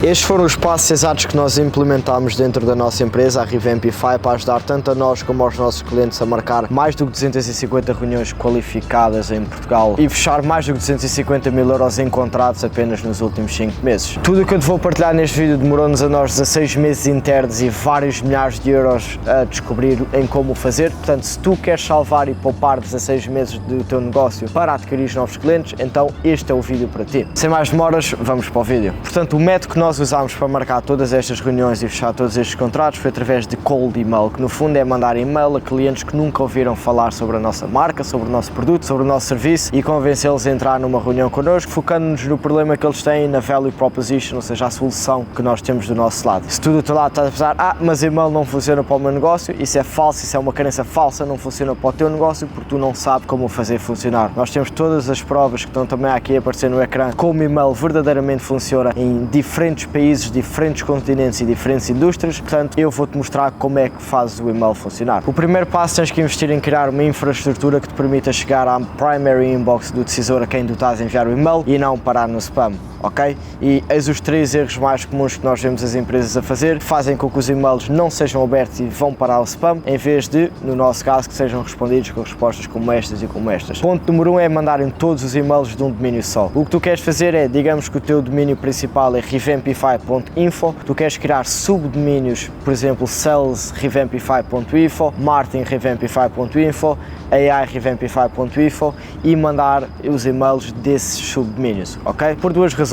Estes foram os passos exatos que nós implementámos dentro da nossa empresa, a Revampify, para ajudar tanto a nós como aos nossos clientes a marcar mais do que 250 reuniões qualificadas em Portugal e fechar mais do que 250 mil euros em contratos apenas nos últimos 5 meses. Tudo o que eu te vou partilhar neste vídeo demorou-nos a nós 16 meses internos e vários milhares de euros a descobrir em como fazer. Portanto, se tu queres salvar e poupar 16 meses do teu negócio para adquirir novos clientes, então este é o vídeo para ti. Sem mais demoras, vamos para o vídeo. Portanto, o método que nós usámos para marcar todas estas reuniões e fechar todos estes contratos foi através de cold email, que no fundo é mandar e-mail a clientes que nunca ouviram falar sobre a nossa marca, sobre o nosso produto, sobre o nosso serviço e convencê-los a entrar numa reunião connosco, focando-nos no problema que eles têm, na value proposition, ou seja, a solução que nós temos do nosso lado. Se tu do teu lado estás a pensar, mas e-mail não funciona para o meu negócio, isso é falso, isso é uma crença falsa, não funciona para o teu negócio porque tu não sabes como fazer funcionar. Nós temos todas as provas que estão também aqui a aparecer no ecrã, como o e-mail verdadeiramente funciona em diferentes países, diferentes continentes e diferentes indústrias. Portanto, eu vou-te mostrar como é que fazes o e-mail funcionar. O primeiro passo, tens que investir em criar uma infraestrutura que te permita chegar à primary inbox do decisor a quem tu estás a enviar o e-mail e não parar no spam. Ok? E eis os 3 erros mais comuns que nós vemos as empresas a fazer, fazem com que os e-mails não sejam abertos e vão parar ao spam, em vez de, no nosso caso, que sejam respondidos com respostas como estas e como estas. Ponto número 1 é mandarem todos os e-mails de um domínio só. O que tu queres fazer é, digamos que o teu domínio principal é revampify.info, tu queres criar subdomínios, por exemplo, sales.revampify.info, marketing.revampify.info, ai.revampify.info e mandar os e-mails desses subdomínios, ok? Por duas razões.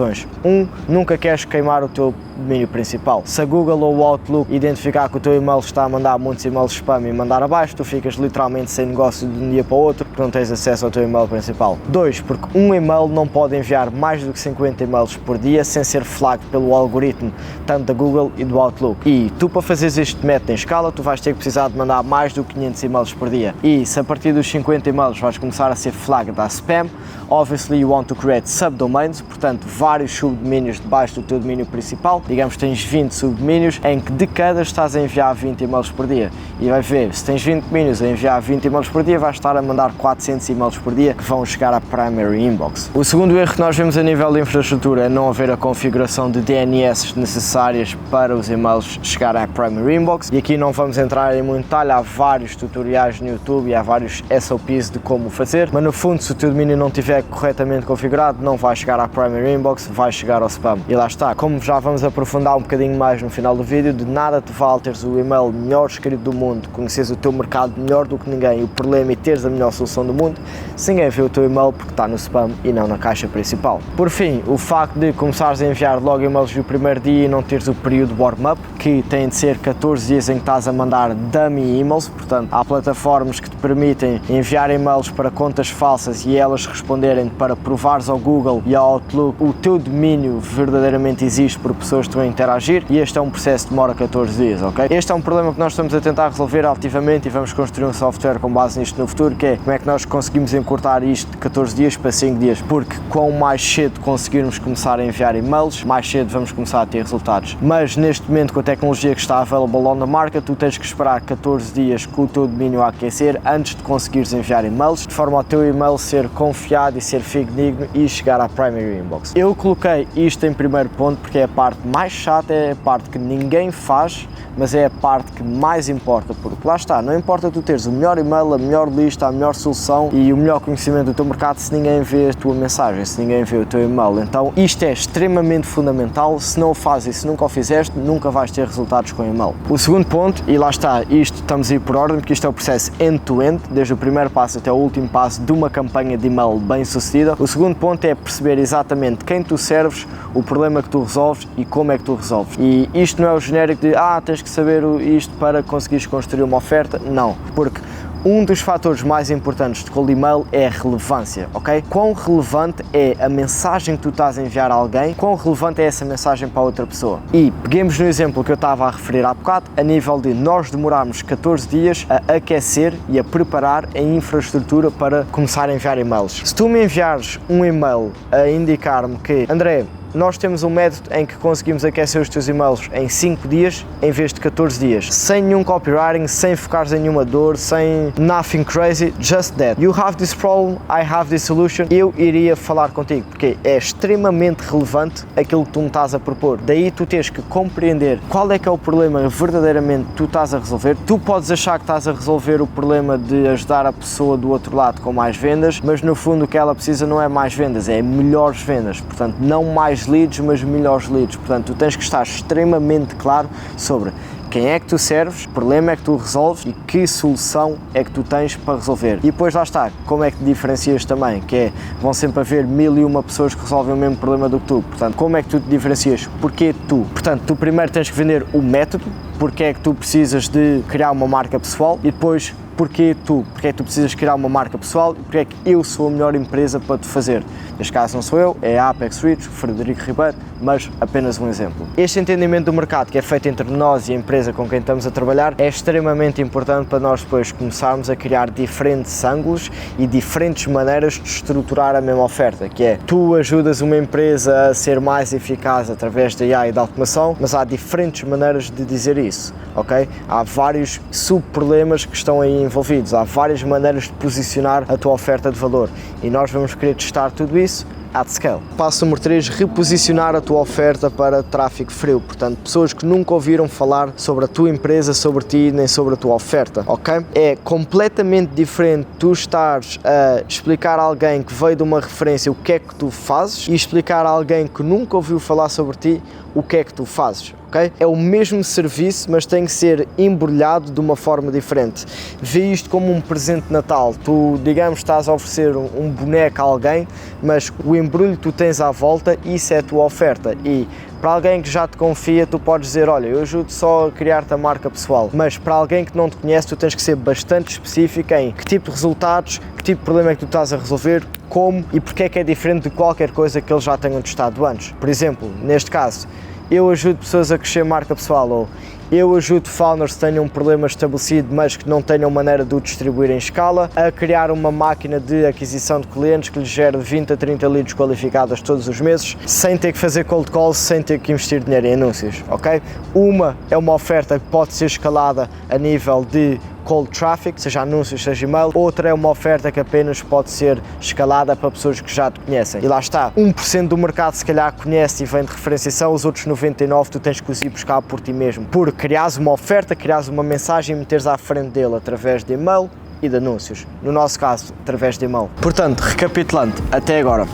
Nunca queres queimar o teu domínio principal. Se a Google ou o Outlook identificar que o teu e-mail está a mandar muitos e-mails spam e mandar abaixo, tu ficas literalmente sem negócio de um dia para o outro porque não tens acesso ao teu e-mail principal. 2, porque um e-mail não pode enviar mais do que 50 e-mails por dia sem ser flagged pelo algoritmo, tanto da Google e do Outlook. E tu, para fazeres este método em escala, tu vais ter que precisar de mandar mais do que 500 e-mails por dia. E se a partir dos 50 e-mails vais começar a ser flagged a spam, obviously you want to create subdomains, portanto vários subdomínios debaixo do teu domínio principal. Digamos que tens 20 subdomínios em que de cada estás a enviar 20 e-mails por dia. E vai ver, se tens 20 domínios a enviar 20 e-mails por dia, vais estar a mandar 400 e-mails por dia que vão chegar à primary inbox. O segundo erro que nós vemos a nível de infraestrutura é não haver a configuração de DNS necessárias para os e-mails chegar à primary inbox. E aqui não vamos entrar em muito detalhe, há vários tutoriais no YouTube e há vários SOPs de como fazer, mas no fundo, se o teu domínio não estiver corretamente configurado, não vai chegar à primary inbox, vai chegar ao spam. E lá está, como já vamos aprofundar um bocadinho mais no final do vídeo, de nada te vale teres o e-mail melhor escrito do mundo, conheceres o teu mercado melhor do que ninguém e o problema e teres a melhor solução do mundo, se ninguém vê o teu e-mail porque está no spam e não na caixa principal. Por fim, o facto de começares a enviar logo e-mails no primeiro dia e não teres o período warm-up, que tem de ser 14 dias em que estás a mandar dummy emails, portanto, há plataformas que te permitem enviar e-mails para contas falsas e elas responderem para provares ao Google e ao Outlook o teu domínio verdadeiramente existe por pessoas que estão a interagir, e este é um processo que demora 14 dias, ok? Este é um problema que nós estamos a tentar resolver ativamente e vamos construir um software com base nisto no futuro, que é como é que nós conseguimos encurtar isto de 14 dias para 5 dias, porque quanto mais cedo conseguirmos começar a enviar e-mails, mais cedo vamos começar a ter resultados. Mas neste momento, com a tecnologia que está available on the market, tu tens que esperar 14 dias com o teu domínio a aquecer antes de conseguires enviar e-mails, de forma ao teu e-mail ser confiado e ser fidedigno e chegar à primary inbox. Eu coloquei isto em primeiro ponto porque é a parte mais chata, é a parte que ninguém faz, mas é a parte que mais importa, porque lá está, não importa tu teres o melhor e-mail, a melhor lista, a melhor solução e o melhor conhecimento do teu mercado se ninguém vê a tua mensagem, se ninguém vê o teu e-mail. Então isto é extremamente fundamental, se não o fazes e se nunca o fizeste, nunca vais ter resultados com e-mail. O segundo ponto, e lá está, isto estamos a ir por ordem, porque isto é o processo end-to-end, desde o primeiro passo até o último passo de uma campanha de e-mail bem sucedida. O segundo ponto é perceber exatamente quem tu serves, o problema que tu resolves e como é que tu resolves. E isto não é o genérico de tens que saber isto para conseguires construir uma oferta, não, porque um dos fatores mais importantes de cold email é a relevância, ok? Quão relevante é a mensagem que tu estás a enviar a alguém, quão relevante é essa mensagem para a outra pessoa. E peguemos no exemplo que eu estava a referir há bocado, a nível de nós demorarmos 14 dias a aquecer e a preparar a infraestrutura para começar a enviar e-mails. Se tu me enviares um e-mail a indicar-me que, André, nós temos um método em que conseguimos aquecer os teus e-mails em 5 dias em vez de 14 dias, sem nenhum copywriting, sem focares em nenhuma dor, sem nothing crazy, just that. You have this problem, I have this solution. Eu iria falar contigo, porque é extremamente relevante aquilo que tu me estás a propor. Daí tu tens que compreender qual é que é o problema verdadeiramente que tu estás a resolver. Tu podes achar que estás a resolver o problema de ajudar a pessoa do outro lado com mais vendas, mas no fundo o que ela precisa não é mais vendas, é melhores vendas. Portanto, não mais leads, mas melhores leads. Portanto, tu tens que estar extremamente claro sobre quem é que tu serves, que problema é que tu resolves e que solução é que tu tens para resolver. E depois lá está, como é que te diferencias também, que é, vão sempre haver 1001 pessoas que resolvem o mesmo problema do que tu. Portanto, como é que tu te diferencias? Porquê tu? Portanto, tu primeiro tens que vender o método, porque é que tu precisas de criar uma marca pessoal e depois porquê tu? Porque é que tu precisas criar uma marca pessoal e porque é que eu sou a melhor empresa para te fazer. Neste caso não sou eu, é a Apex Rich, Frederico Ribeiro, mas apenas um exemplo. Este entendimento do mercado que é feito entre nós e a empresa com quem estamos a trabalhar é extremamente importante para nós depois começarmos a criar diferentes ângulos e diferentes maneiras de estruturar a mesma oferta, que é, tu ajudas uma empresa a ser mais eficaz através da AI e da automação, mas há diferentes maneiras de dizer isso, ok? Há vários subproblemas que estão aí envolvidos, há várias maneiras de posicionar a tua oferta de valor e nós vamos querer testar tudo isso at scale. Passo número 3, reposicionar a tua oferta para tráfego frio, portanto, pessoas que nunca ouviram falar sobre a tua empresa, sobre ti, nem sobre a tua oferta, ok? É completamente diferente tu estares a explicar a alguém que veio de uma referência o que é que tu fazes e explicar a alguém que nunca ouviu falar sobre ti o que é que tu fazes, ok? É o mesmo serviço, mas tem que ser embrulhado de uma forma diferente. Vê isto como um presente de Natal. Tu, digamos, estás a oferecer um boneco a alguém, mas o embrulho que tu tens à volta, isso é a tua oferta. E para alguém que já te confia, tu podes dizer, olha, eu ajudo só a criar-te a marca pessoal. Mas para alguém que não te conhece, tu tens que ser bastante específico em que tipo de resultados, que tipo de problema é que tu estás a resolver, como e porque é que é diferente de qualquer coisa que eles já tenham testado antes. Por exemplo, neste caso, eu ajudo pessoas a crescer marca pessoal, ou eu ajudo founders que tenham um problema estabelecido mas que não tenham maneira de o distribuir em escala, a criar uma máquina de aquisição de clientes que lhes gere 20 a 30 leads qualificadas todos os meses, sem ter que fazer cold calls, sem ter que investir dinheiro em anúncios, ok? Uma é uma oferta que pode ser escalada a nível de cold traffic, seja anúncios, seja e-mail. Outra é uma oferta que apenas pode ser escalada para pessoas que já te conhecem. E lá está, 1% do mercado se calhar conhece e vem de referenciação, os outros 99% tu tens que os ir buscar por ti mesmo. Por criares uma oferta, criares uma mensagem e meteres à frente dele através de e-mail e de anúncios. No nosso caso, através de e-mail. Portanto, recapitulando, até agora,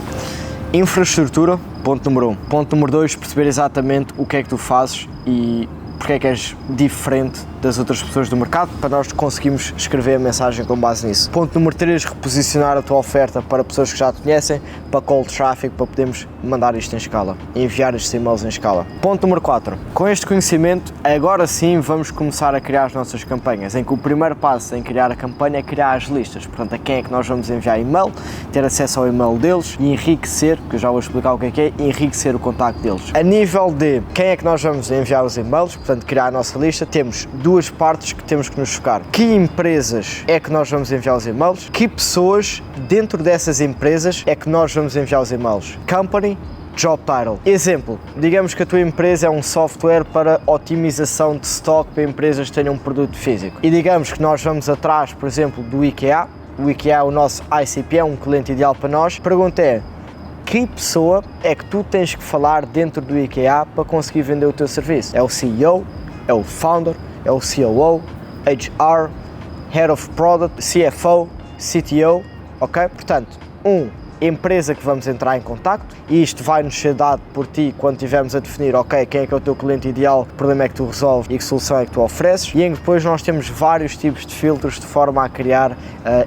infraestrutura, ponto número 1. Ponto número 2, perceber exatamente o que é que tu fazes e porque é que és diferente das outras pessoas do mercado, para nós conseguirmos escrever a mensagem com base nisso. Ponto número 3, reposicionar a tua oferta para pessoas que já te conhecem, para cold traffic, para podermos mandar isto em escala, enviar estes e-mails em escala. Ponto número 4, com este conhecimento, agora sim vamos começar a criar as nossas campanhas, em que o primeiro passo em criar a campanha é criar as listas, portanto a quem é que nós vamos enviar e-mail, ter acesso ao e-mail deles e enriquecer, que eu já vou explicar o que é, enriquecer o contacto deles. A nível de quem é que nós vamos enviar os e-mails, portanto criar a nossa lista, temos duas partes que temos que nos focar. Que empresas é que nós vamos enviar os e-mails? Que pessoas dentro dessas empresas é que nós vamos enviar os e-mails? Company, job title. Exemplo, digamos que a tua empresa é um software para otimização de stock para empresas que tenham um produto físico. E digamos que nós vamos atrás, por exemplo, do IKEA. O IKEA é o nosso ICP, é um cliente ideal para nós. A pergunta é, que pessoa é que tu tens que falar dentro do IKEA para conseguir vender o teu serviço? É o CEO? É o founder? É o COO? HR? Head of Product? CFO? CTO? Ok? Portanto, empresa que vamos entrar em contacto e isto vai nos ser dado por ti quando estivermos a definir, ok, quem é que é o teu cliente ideal, que problema é que tu resolves e que solução é que tu ofereces, e em que depois nós temos vários tipos de filtros de forma a criar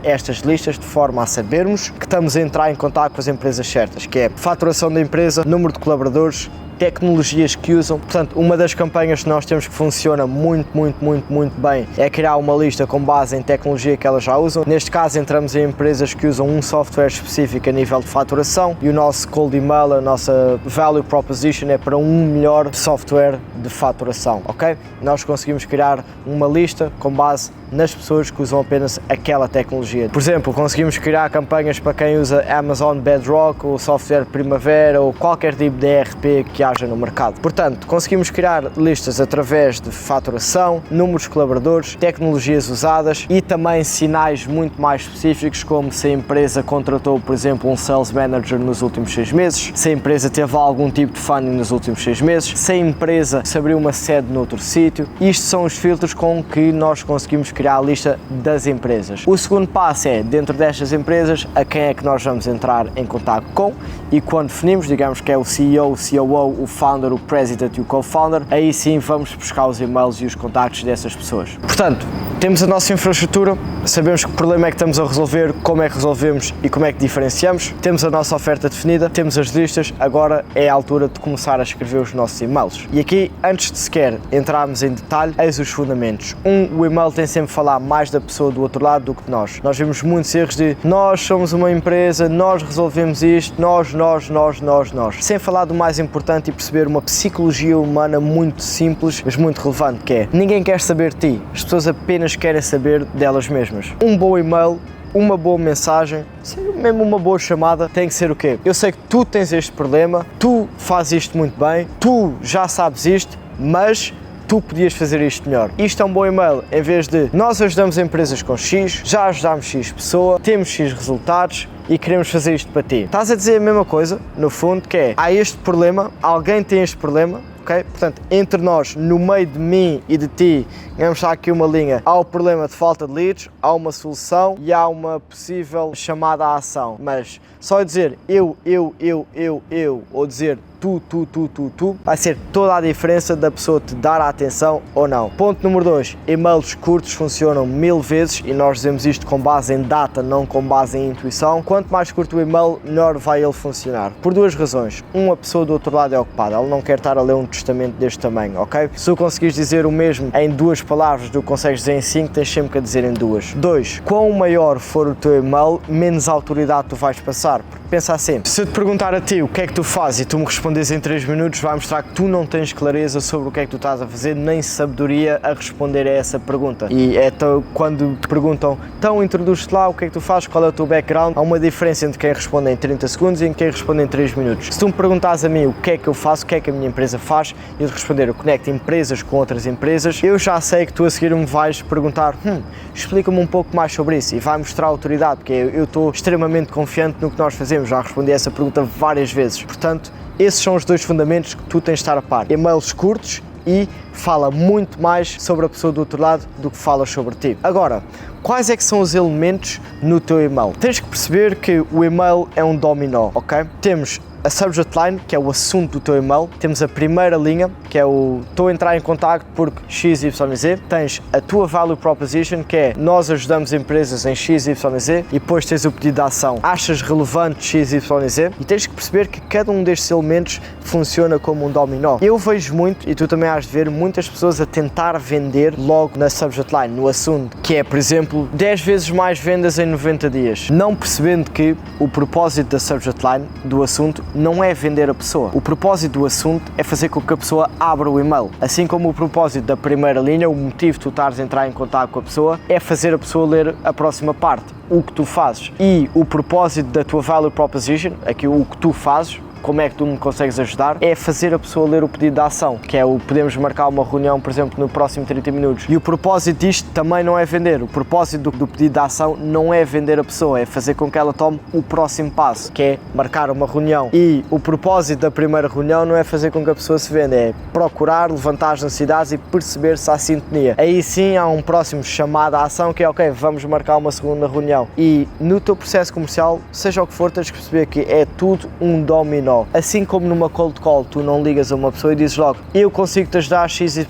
estas listas, de forma a sabermos que estamos a entrar em contacto com as empresas certas, que é faturação da empresa, número de colaboradores, tecnologias que usam. Portanto, uma das campanhas que nós temos que funciona muito bem é criar uma lista com base em tecnologia que elas já usam. Neste caso, entramos em empresas que usam um software específico a nível de faturação e o nosso cold email, a nossa value proposition é para um melhor software de faturação, ok? Nós conseguimos criar uma lista com base nas pessoas que usam apenas aquela tecnologia. Por exemplo, conseguimos criar campanhas para quem usa Amazon Bedrock, ou software Primavera, ou qualquer tipo de ERP que haja no mercado. Portanto, conseguimos criar listas através de faturação, números de colaboradores, tecnologias usadas e também sinais muito mais específicos, como se a empresa contratou, por exemplo, um Sales Manager nos últimos 6 meses, se a empresa teve algum tipo de funding nos últimos 6 meses, se a empresa se abriu uma sede noutro sítio. Isto são os filtros com que nós conseguimos criar a lista das empresas. O segundo passo é, dentro destas empresas, a quem é que nós vamos entrar em contato com, e quando definimos, digamos que é o CEO, o COO, o Founder, o President e o Co-Founder, aí sim vamos buscar os e-mails e os contactos dessas pessoas. Portanto, temos a nossa infraestrutura, sabemos que problema é que estamos a resolver, como é que resolvemos e como é que diferenciamos, temos a nossa oferta definida, temos as listas, agora é a altura de começar a escrever os nossos e-mails. E aqui, antes de sequer entrarmos em detalhe, eis os fundamentos. O e-mail tem sempre a falar mais da pessoa do outro lado do que de nós. Nós vemos muitos erros de nós somos uma empresa, nós resolvemos isto, nós, sem falar do mais importante e perceber uma psicologia humana muito simples, mas muito relevante, que é, ninguém quer saber de ti, as pessoas apenas querem saber delas mesmas. Um bom e-mail, uma boa mensagem, mesmo uma boa chamada, tem que ser o quê? Eu sei que tu tens este problema, tu fazes isto muito bem, tu já sabes isto, mas tu podias fazer isto melhor. Isto é um bom e-mail, em vez de nós ajudamos empresas com X, já ajudámos X pessoa, temos X resultados e queremos fazer isto para ti. Estás a dizer a mesma coisa, no fundo, que é, há este problema, alguém tem este problema, ok? Portanto, entre nós, no meio de mim e de ti, vamos estar aqui uma linha, há o problema de falta de leads, há uma solução e há uma possível chamada à ação, mas só dizer eu, ou dizer tu, vai ser toda a diferença da pessoa te dar a atenção ou não. Ponto número 2, e-mails curtos funcionam 1000 vezes e nós dizemos isto com base em data, não com base em intuição. Quanto mais curto o e-mail, melhor vai ele funcionar. Por duas razões. A pessoa do outro lado é ocupada, ela não quer estar a ler um testamento deste tamanho, ok? Se tu conseguires dizer o mesmo em 2 palavras do que consegues dizer em 5, tens sempre que a dizer em 2. 2, quão maior for o teu e-mail, menos autoridade tu vais passar. Porque pensa assim, se eu te perguntar a ti o que é que tu fazes e tu me respondes em 3 minutos, vai mostrar que tu não tens clareza sobre o que é que tu estás a fazer, nem sabedoria a responder a essa pergunta. E é quando te perguntam, então introduz-te lá, o que é que tu fazes, qual é o teu background, há uma diferença entre quem responde em 30 segundos e quem responde em 3 minutos. Se tu me perguntares a mim o que é que eu faço, o que é que a minha empresa faz, e eu te responder, eu conecto empresas com outras empresas, eu já sei que tu a seguir me vais perguntar, explica-me um pouco mais sobre isso, e vai mostrar autoridade, porque eu estou extremamente confiante no que nós fazemos, já respondi essa pergunta várias vezes. Portanto, esses são os 2 fundamentos que tu tens de estar a par. E-mails curtos e fala muito mais sobre a pessoa do outro lado do que fala sobre ti. Agora, quais é que são os elementos no teu e-mail? Tens que perceber que o e-mail é um dominó, ok? Temos a subject line, que é o assunto do teu e-mail, temos a primeira linha, que é o estou a entrar em contacto porque XYZ, tens a tua value proposition, que é nós ajudamos empresas em XYZ, e depois tens o pedido de ação, achas relevante XYZ, e tens que perceber que cada um destes elementos funciona como um dominó. Eu vejo muito, e tu também has de ver, muitas pessoas a tentar vender logo na subject line, no assunto, que é, por exemplo, 10 vezes mais vendas em 90 dias, não percebendo que o propósito da subject line, do assunto, não é vender a pessoa. O propósito do assunto é fazer com que a pessoa abra o e-mail. Assim como o propósito da primeira linha, o motivo de tu estares a entrar em contato com a pessoa, é fazer a pessoa ler a próxima parte, o que tu fazes. E o propósito da tua value proposition, aqui o que tu fazes, como é que tu me consegues ajudar, é fazer a pessoa ler o pedido de ação, que é o podemos marcar uma reunião, por exemplo, no próximo 30 minutos. E o propósito disto também não é vender. O propósito do pedido de ação não é vender a pessoa, é fazer com que ela tome o próximo passo, que é marcar uma reunião. E o propósito da primeira reunião não é fazer com que a pessoa se venda, é procurar, levantar as necessidades e perceber se há sintonia. Aí sim há um próximo chamado à ação, que é ok, vamos marcar uma segunda reunião. E no teu processo comercial, seja o que for, tens que perceber que é tudo um dominó. Assim como numa cold call tu não ligas a uma pessoa e dizes logo eu consigo te ajudar a XYZ.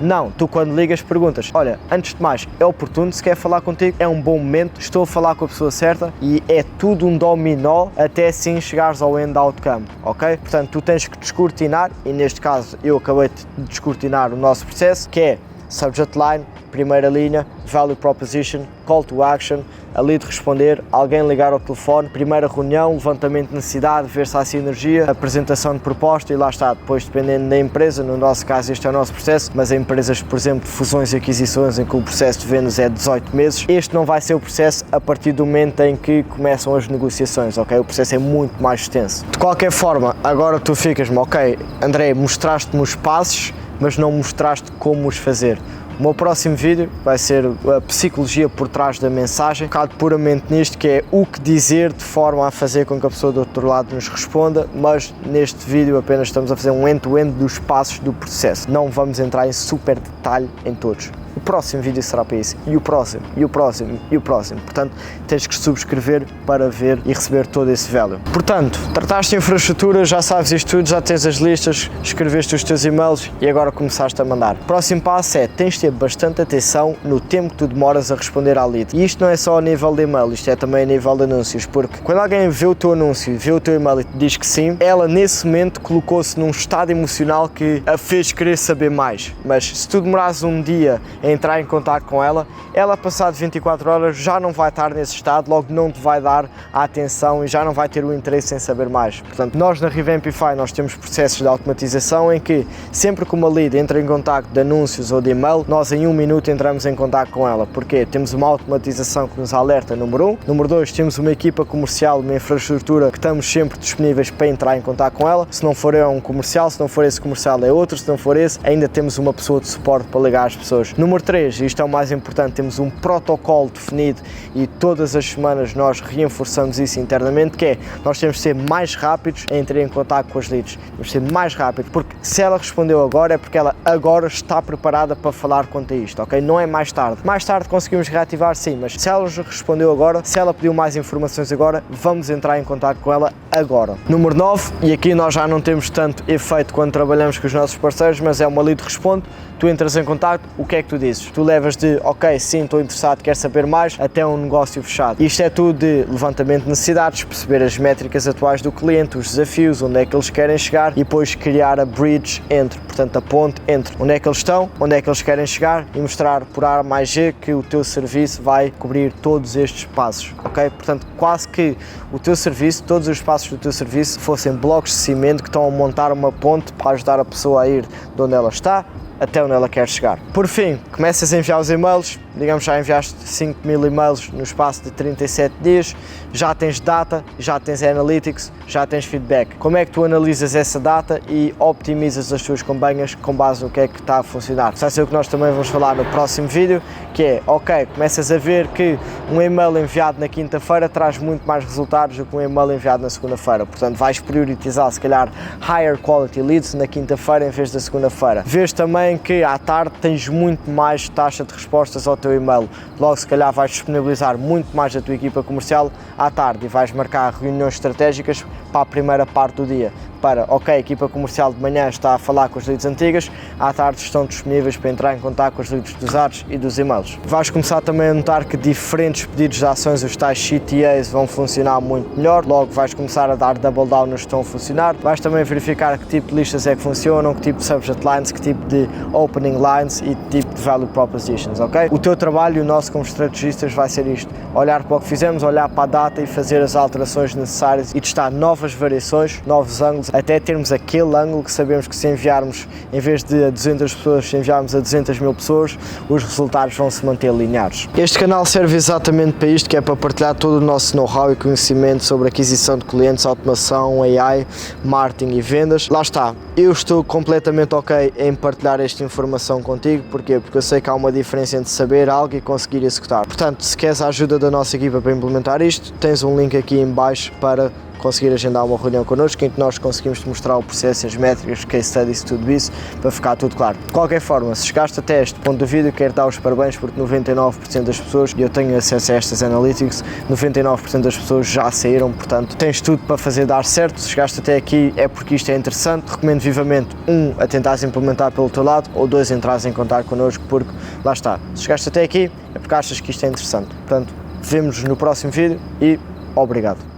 Não, tu quando ligas perguntas, olha, antes de mais, é oportuno, se quer falar contigo, é um bom momento, estou a falar com a pessoa certa, e é tudo um dominó até assim chegares ao end outcome, ok? Portanto, tu tens que descortinar, e neste caso eu acabei de descortinar o nosso processo, que é subject line, primeira linha, value proposition, call to action, a lead responder, alguém ligar ao telefone, primeira reunião, levantamento de necessidade, ver se há sinergia, apresentação de proposta e lá está, depois dependendo da empresa, no nosso caso este é o nosso processo, mas em empresas, por exemplo, de fusões e aquisições em que o processo de vendas é 18 meses, este não vai ser o processo a partir do momento em que começam as negociações, ok? O processo é muito mais extenso. De qualquer forma, agora tu ficas-me, ok, André, mostraste-me os passos, mas não mostraste como os fazer. O meu próximo vídeo vai ser a psicologia por trás da mensagem, focado puramente nisto, que é o que dizer de forma a fazer com que a pessoa do outro lado nos responda, mas neste vídeo apenas estamos a fazer um end-to-end dos passos do processo. Não vamos entrar em super detalhe em todos. O próximo vídeo será para isso, e o próximo, e o próximo, e o próximo. Portanto, tens que subscrever para ver e receber todo esse value. Portanto, trataste de infraestrutura, já sabes isto tudo, já tens as listas, escreveste os teus e-mails e agora começaste a mandar. O próximo passo é, tens de ter bastante atenção no tempo que tu demoras a responder à lead. E isto não é só a nível de e-mail, isto é também a nível de anúncios, porque quando alguém vê o teu anúncio, vê o teu e-mail e te diz que sim, ela nesse momento colocou-se num estado emocional que a fez querer saber mais. Mas se tu demorares um dia a entrar em contato com ela, passado 24 horas já não vai estar nesse estado, logo não te vai dar a atenção e já não vai ter o interesse em saber mais. Portanto, nós na Revampify nós temos processos de automatização em que sempre que uma lead entra em contato de anúncios ou de e-mail, nós em 1 minuto entramos em contato com ela. Porquê? Temos uma automatização que nos alerta, número 1. Número 2, temos uma equipa comercial, uma infraestrutura que estamos sempre disponíveis para entrar em contato com ela. Se não for um comercial, se não for esse comercial é outro, se não for esse, ainda temos uma pessoa de suporte para ligar às pessoas. Número 3, e isto é o mais importante, temos um protocolo definido e todas as semanas nós reforçamos isso internamente, que é, nós temos de ser mais rápidos a entrar em contato com as leads. Temos de ser mais rápidos, porque se ela respondeu agora é porque ela agora está preparada para falar quanto a isto, ok? Não é mais tarde. Mais tarde conseguimos reativar, sim, mas se ela respondeu agora, se ela pediu mais informações agora, vamos entrar em contato com ela agora. Número 9, e aqui nós já não temos tanto efeito quando trabalhamos com os nossos parceiros, mas é uma lead responde, tu entras em contato, o que é que tu dizes? Tu levas de, ok, sim, estou interessado, quero saber mais, até um negócio fechado. Isto é tudo de levantamento de necessidades, perceber as métricas atuais do cliente, os desafios, onde é que eles querem chegar e depois criar a bridge entre, portanto a ponte entre onde é que eles estão, onde é que eles querem chegar e mostrar por A mais G que o teu serviço vai cobrir todos estes passos, ok? Portanto, quase que o teu serviço, todos os passos do teu serviço fossem blocos de cimento que estão a montar uma ponte para ajudar a pessoa a ir de onde ela está até onde ela quer chegar. Por fim, começas a enviar os e-mails, digamos já enviaste 5.000 e-mails no espaço de 37 dias, já tens data, já tens analytics, já tens feedback. Como é que tu analisas essa data e optimizas as tuas campanhas com base no que é que está a funcionar? Isso vai ser o que nós também vamos falar no próximo vídeo, que é, ok, começas a ver que um e-mail enviado na quinta-feira traz muito mais resultados do que um e-mail enviado na segunda-feira, portanto vais priorizar se calhar higher quality leads na quinta-feira em vez da segunda-feira. Vês também que à tarde tens muito mais taxa de respostas ao teu e-mail, logo se calhar vais disponibilizar muito mais da tua equipa comercial à tarde e vais marcar reuniões estratégicas para a primeira parte do dia, para, ok, a equipa comercial de manhã está a falar com as leads antigas, à tarde estão disponíveis para entrar em contato com as leads dos ads e dos e-mails. Vais começar também a notar que diferentes pedidos de ações, os tais CTAs, vão funcionar muito melhor, logo vais começar a dar double down nos que estão a funcionar, vais também verificar que tipo de listas é que funcionam, que tipo de subject lines, que tipo de opening lines e tipo de value propositions, ok? O teu trabalho, o nosso como estrategistas, vai ser isto, olhar para o que fizemos, olhar para a data e fazer as alterações necessárias e testar novas variações, novos ângulos, até termos aquele ângulo que sabemos que se enviarmos, em vez de a 200 pessoas, se enviarmos a 200.000 pessoas, os resultados vão se manter lineares. Este canal serve exatamente para isto, que é para partilhar todo o nosso know-how e conhecimento sobre aquisição de clientes, automação, AI, marketing e vendas. Lá está, eu estou completamente ok em partilhar esta informação contigo, porquê? Porque eu sei que há uma diferença entre saber algo e conseguir executar. Portanto, se queres a ajuda da nossa equipa para implementar isto, tens um link aqui em baixo para conseguir agendar uma reunião connosco em que nós conseguimos te mostrar o processo, as métricas, case studies, tudo isso, para ficar tudo claro. De qualquer forma, se chegaste até este ponto do vídeo, quero dar os parabéns porque 99% das pessoas, e eu tenho acesso a estas analytics, 99% das pessoas já saíram, portanto tens tudo para fazer dar certo. Se chegaste até aqui é porque isto é interessante, recomendo vivamente, a tentares implementar pelo teu lado, ou 2, entrares em contato connosco, porque lá está, se chegaste até aqui é porque achas que isto é interessante. Portanto, vemo-nos no próximo vídeo e obrigado.